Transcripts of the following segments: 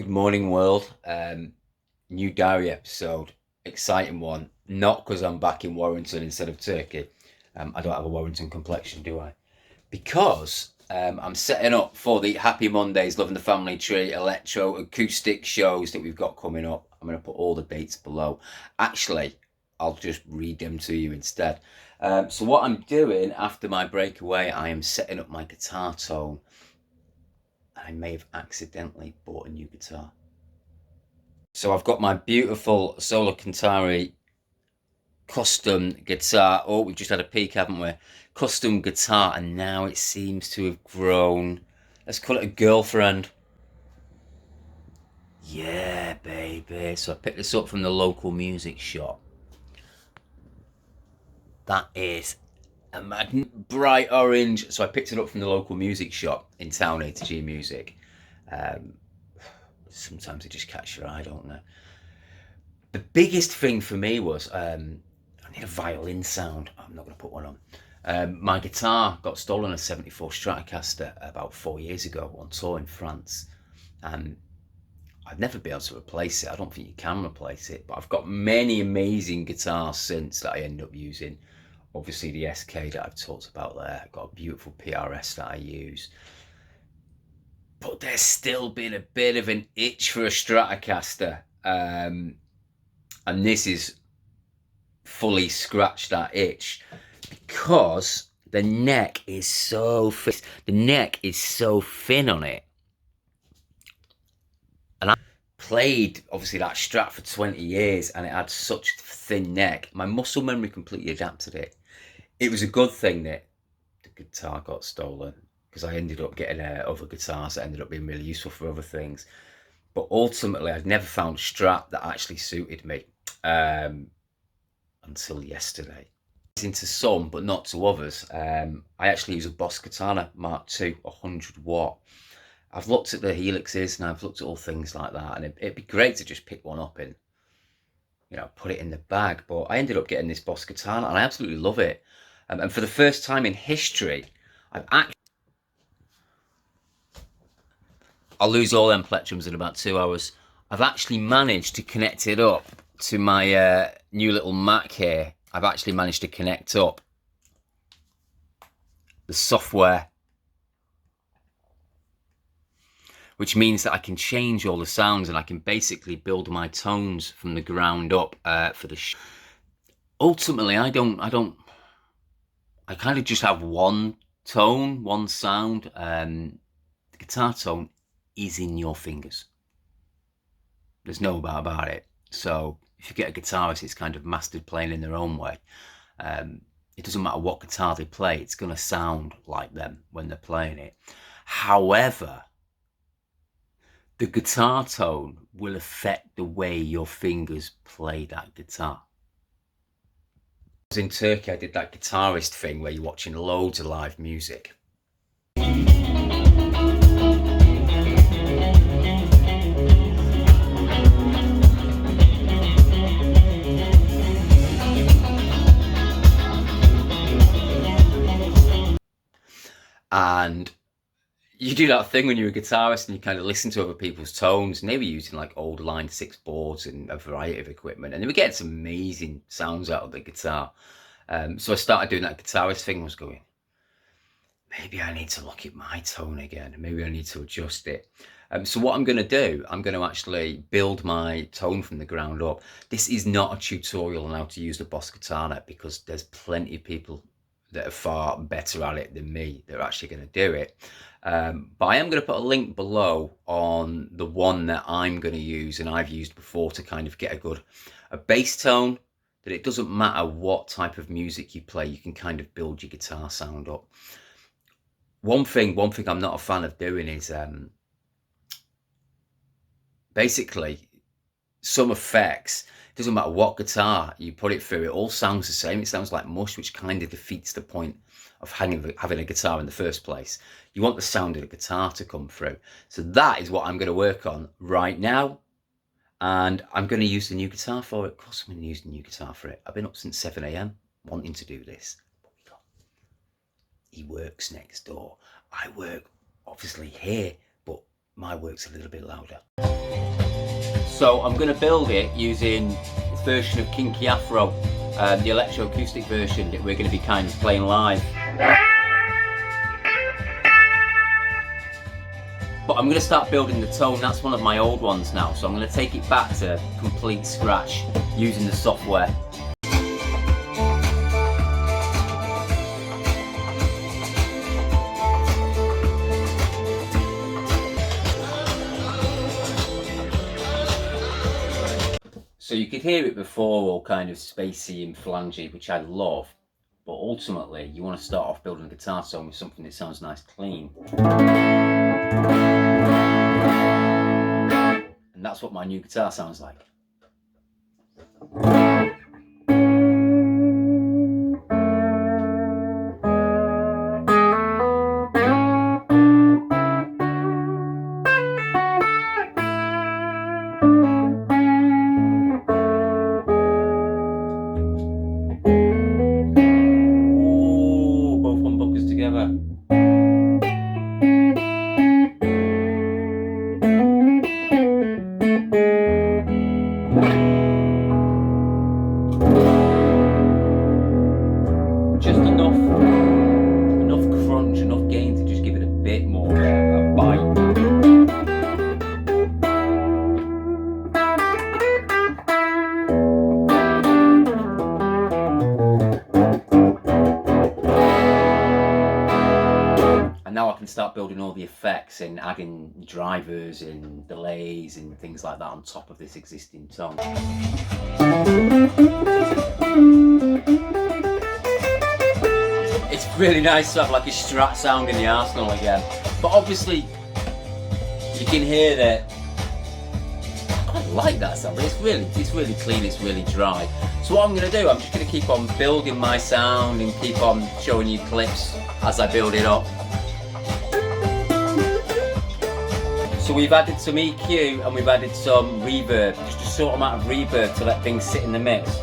Good morning, world. New diary episode, exciting one. Not because I'm back in Warrington instead of Turkey. I don't have a Warrington complexion, do I? Because I'm setting up for the Happy Mondays, Loving the Family Tree, Electro Acoustic shows that we've got coming up. I'm going to put all the dates below. Actually, I'll just read them to you instead. So what I'm doing after my breakaway, I am setting up my guitar tone. I may have accidentally bought a new guitar. So I've got my beautiful Solar Cantari custom guitar. Oh, we've just had a peek, haven't we? Custom guitar, and now it seems to have grown. Let's call it a girlfriend. Yeah, baby. So I picked this up from the local music shop. That is a bright orange. So I picked it up from the local music shop in town, A to G Music. Sometimes they just catch your eye, don't they? The biggest thing for me was I need a violin sound. I'm not going to put one on. My guitar got stolen, a 74 Stratocaster, about 4 years ago on tour in France. And I've never been able to replace it. I don't think you can replace it, but I've got many amazing guitars since that I end up using. Obviously the SK that I've talked about there. I've got a beautiful PRS that I use. But there's still been a bit of an itch for a Stratocaster. And this is fully scratched that itch because the neck is so thin on it. And I played obviously that Strat for 20 years and it had such thin neck. My muscle memory completely adapted it. It was a good thing that the guitar got stolen because I ended up getting other guitars that ended up being really useful for other things. But ultimately, I'd never found a Strat that actually suited me until yesterday. Into some, but not to others. I actually use a Boss Katana MKII 100 watt. I've looked at the helixes and I've looked at all things like that, and it'd be great to just pick one up and, you know, put it in the bag. But I ended up getting this Boss Katana and I absolutely love it. And for the first time in history, I'll lose all them plectrums in about 2 hours. I've actually managed to connect it up to my new little Mac here. I've actually managed to connect up the software, which means that I can change all the sounds and I can basically build my tones from the ground up for the show. Ultimately, I kind of just have one tone, one sound. The guitar tone is in your fingers. There's no doubt about it. So if you get a guitarist, it's kind of mastered playing in their own way. It doesn't matter what guitar they play, it's going to sound like them when they're playing it. However, the guitar tone will affect the way your fingers play that guitar. In Turkey, I did that guitarist thing where you're watching loads of live music. And you do that thing when you're a guitarist and you kind of listen to other people's tones, and they were using like old Line 6 boards and a variety of equipment, and they were getting some amazing sounds out of the guitar. So I started doing that guitarist thing. I was going, maybe I need to look at my tone again. Maybe I need to adjust it. So what I'm going to do, I'm going to actually build my tone from the ground up. This is not a tutorial on how to use the Boss Katana because there's plenty of people that are far better at it than me that are actually going to do it. But I am going to put a link below on the one that I'm going to use and I've used before to kind of get a bass tone, that it doesn't matter what type of music you play, you can kind of build your guitar sound up. One thing I'm not a fan of doing is basically some effects. It doesn't matter what guitar you put it through, it all sounds the same. It sounds like mush, which kind of defeats the point of having a guitar in the first place. You want the sound of the guitar to come through. So that is what I'm going to work on right now. And I'm going to use the new guitar for it. Of course I'm going to use the new guitar for it. I've been up since 7 AM wanting to do this. He works next door. I work obviously here, but my work's a little bit louder. So I'm going to build it using this version of Kinky Afro, the Electro Acoustic version that we're going to be kind of playing live. But I'm going to start building the tone. That's one of my old ones now, so I'm going to take it back to complete scratch using the software. So you could hear it before, all kind of spacey and flangy, which I love, but ultimately you want to start off building a guitar tone with something that sounds nice clean. And that's what my new guitar sounds like. Just enough crunch, enough gain to just give it a bit more a bite. And now I can start building all the effects and adding drivers and delays and things like that on top of this existing tone. It's really nice to have like a Strat sound in the arsenal again, but obviously you can hear that I quite like that sound, but it's really clean, it's really dry. So what I'm going to do, I'm just going to keep on building my sound and keep on showing you clips as I build it up. So we've added some EQ and we've added some reverb, just a short amount of reverb to let things sit in the mix.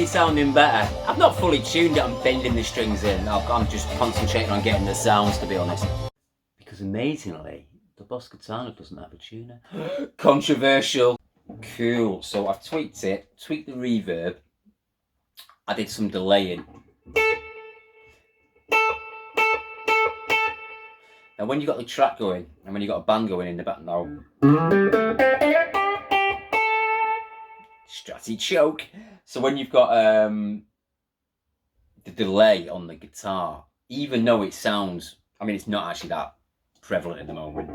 Sounding better. I've not fully tuned it, I'm bending the strings in. I'm just concentrating on getting the sounds, to be honest. Because amazingly, the Boss Katana doesn't have a tuner. Controversial. Cool. So I've tweaked it, tweaked the reverb, added some delaying. Now when you've got the track going, and when you've got a band going in the back now, Stratty choke. So when you've got the delay on the guitar, even though it sounds, I mean, it's not actually that prevalent at the moment.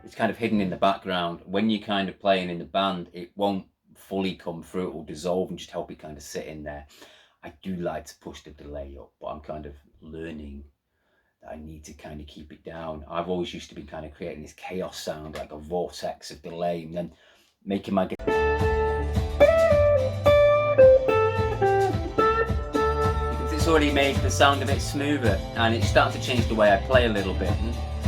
It's kind of hidden in the background. When you're kind of playing in the band, it won't fully come through, it will dissolve and just help it kind of sit in there. I do like to push the delay up, but I'm kind of learning that I need to kind of keep it down. I've always used to be kind of creating this chaos sound, like a vortex of delay, and then making my guitar. Because it's already made the sound a bit smoother, and it's starting to change the way I play a little bit. Just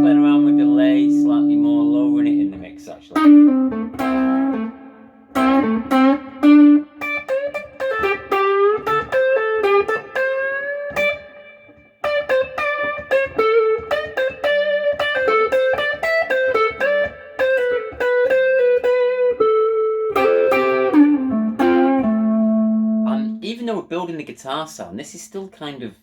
playing around with delay, slightly more, lowering it in the mix actually. Even though we're building the guitar sound, this is still kind of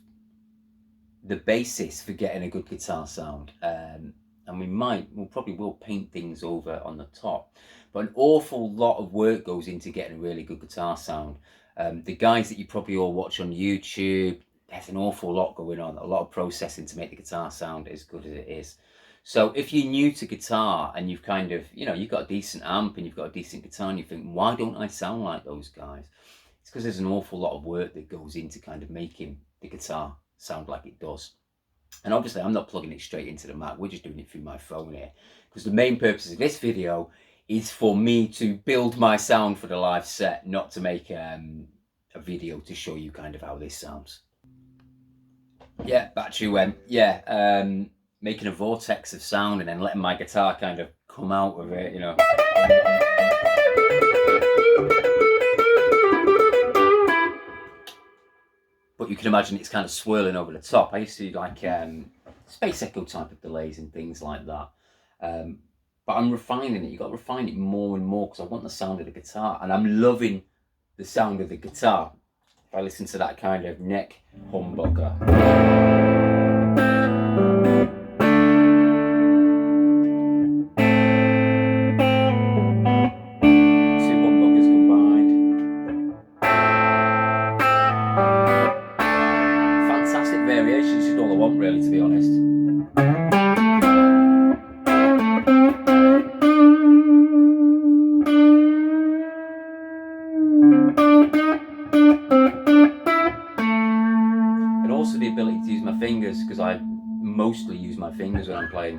the basis for getting a good guitar sound. And we'll probably paint things over on the top, but an awful lot of work goes into getting a really good guitar sound. The guys that you probably all watch on YouTube, there's an awful lot going on, a lot of processing to make the guitar sound as good as it is. So if you're new to guitar and you've kind of, you've got a decent amp and you've got a decent guitar and you think, why don't I sound like those guys? It's because there's an awful lot of work that goes into kind of making the guitar sound like it does. And obviously I'm not plugging it straight into the Mac, we're just doing it through my phone here. Because the main purpose of this video is for me to build my sound for the live set, not to make a video to show you kind of how this sounds. Yeah, back to making a vortex of sound and then letting my guitar kind of come out of it, But you can imagine it's kind of swirling over the top. I used to do like space echo type of delays and things like that. But I'm refining it. You've got to refine it more and more because I want the sound of the guitar. And I'm loving the sound of the guitar. If I listen to that kind of neck humbucker. Two humbuckers combined. Fantastic variations, just all I want really, to be honest. The ability to use my fingers, because I mostly use my fingers when I'm playing.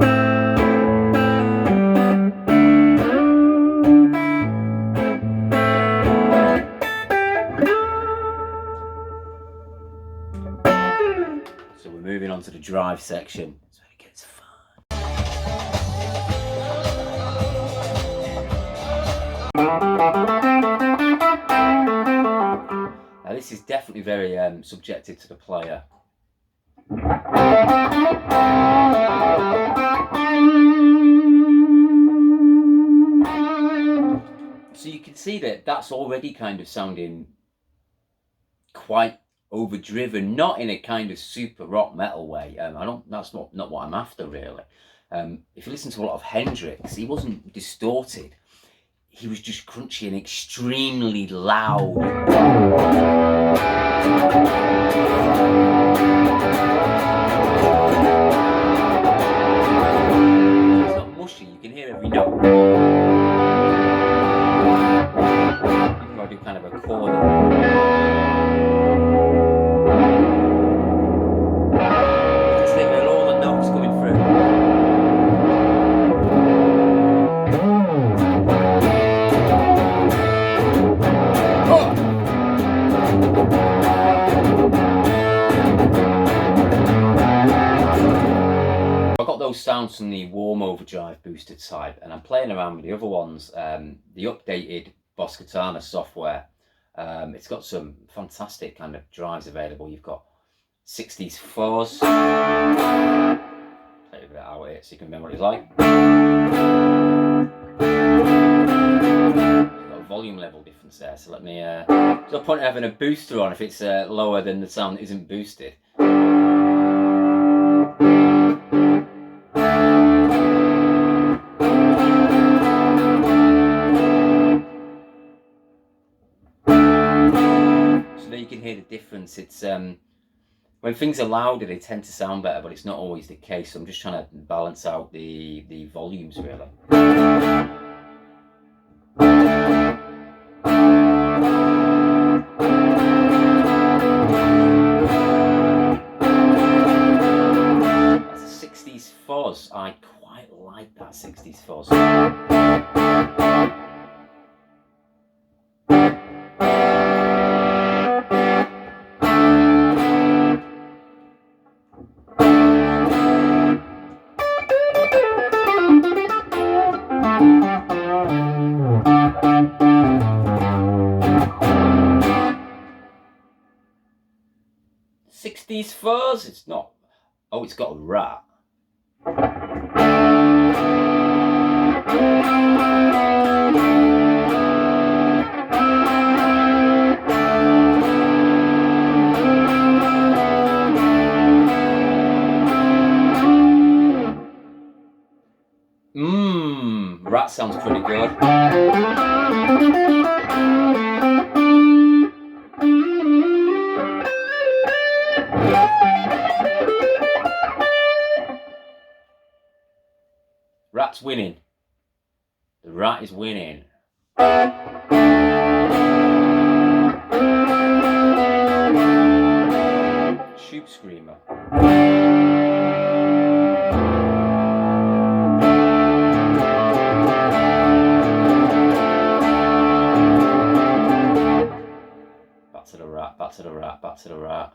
So we're moving on to the drive section. So it gets fun. Now this is definitely very subjective to the player. So you can see that that's already kind of sounding quite overdriven, not in a kind of super rock metal way. That's not what I'm after really. If you listen to a lot of Hendrix, he wasn't distorted. He was just crunchy and extremely loud. It's not mushy, you can hear every note. You've got to do kind of a chord. You can stick with all the notes coming through. I got those sounds from the warm overdrive booster type, and I'm playing around with the other ones, the updated Boss Katana software. It's got some fantastic kind of drives available. You've got 60s fuzz. Play a bit out here so you can remember what it's like. You've got a volume level difference there, so let me. There's no point in having a booster on if it's lower than the sound that isn't boosted. You can hear the difference. It's when things are louder they tend to sound better, but it's not always the case, so I'm just trying to balance out the volumes really. That's a 60s fuzz. I quite like that 60s fuzz. 60s fuzz, it's not. Oh, it's got a rat. Rat sounds pretty good. rat's winning. The rat is winning. Shoop screamer. Back to the rat, back to the rat, back to the rat.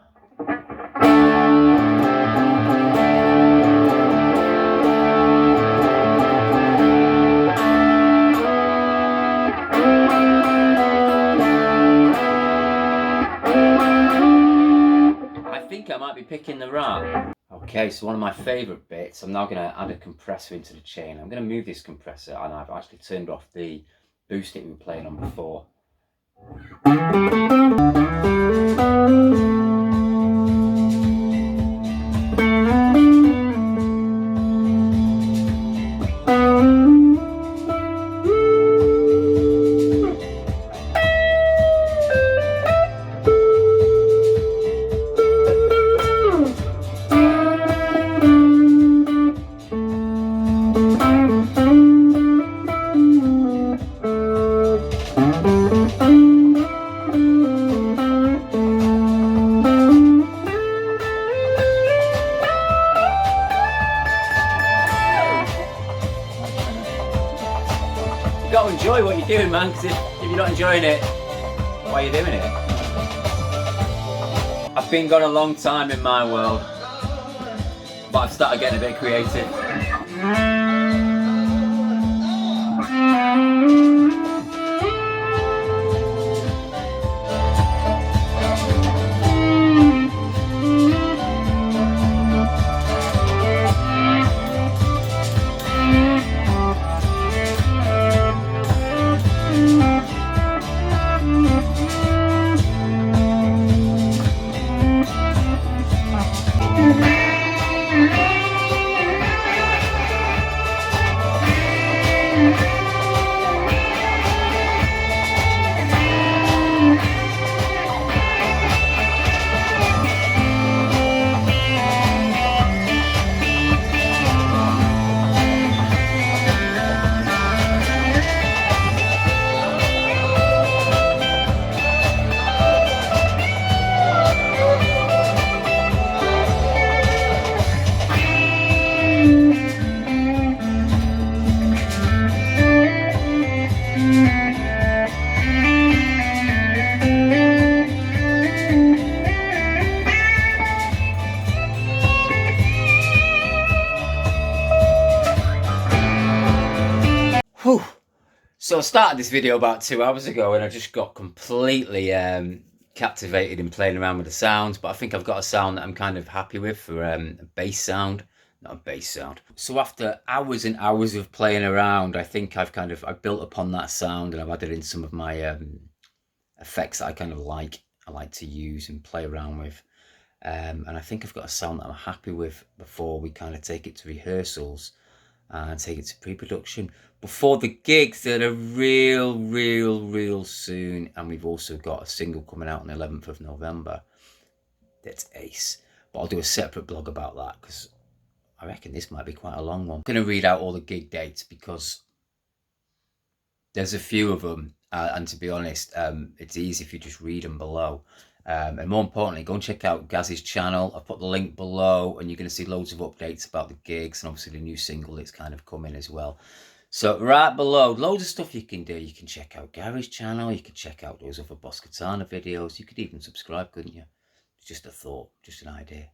I think I might be picking the rat. Okay, so one of my favourite bits, I'm now going to add a compressor into the chain. I'm going to move this compressor, and I've actually turned off the boost that we were playing on before. You got to enjoy what you're doing, man, because if you're not enjoying it, why are you doing it? I've been gone a long time in my world, but I've started getting a bit creative. Whew. So I started this video about 2 hours ago and I just got completely captivated in playing around with the sounds, but I think I've got a sound that I'm kind of happy with for a bass sound. Not a bass sound. So after hours and hours of playing around, I think I've built upon that sound and I've added in some of my effects that I like to use and play around with. And I think I've got a sound that I'm happy with before we kind of take it to rehearsals and take it to pre-production. Before the gigs that are real soon, and we've also got a single coming out on the 11th of November. That's ace. But I'll do a separate blog about that because I reckon this might be quite a long one. I'm going to read out all the gig dates because there's a few of them, and to be honest, it's easy if you just read them below. And more importantly, go and check out Gaz's channel. I've put the link below and you're going to see loads of updates about the gigs and obviously the new single that's kind of coming as well. So right below, loads of stuff you can do. You can check out Gary's channel. You can check out those other Boss Katana videos. You could even subscribe, couldn't you? It's just a thought, just an idea.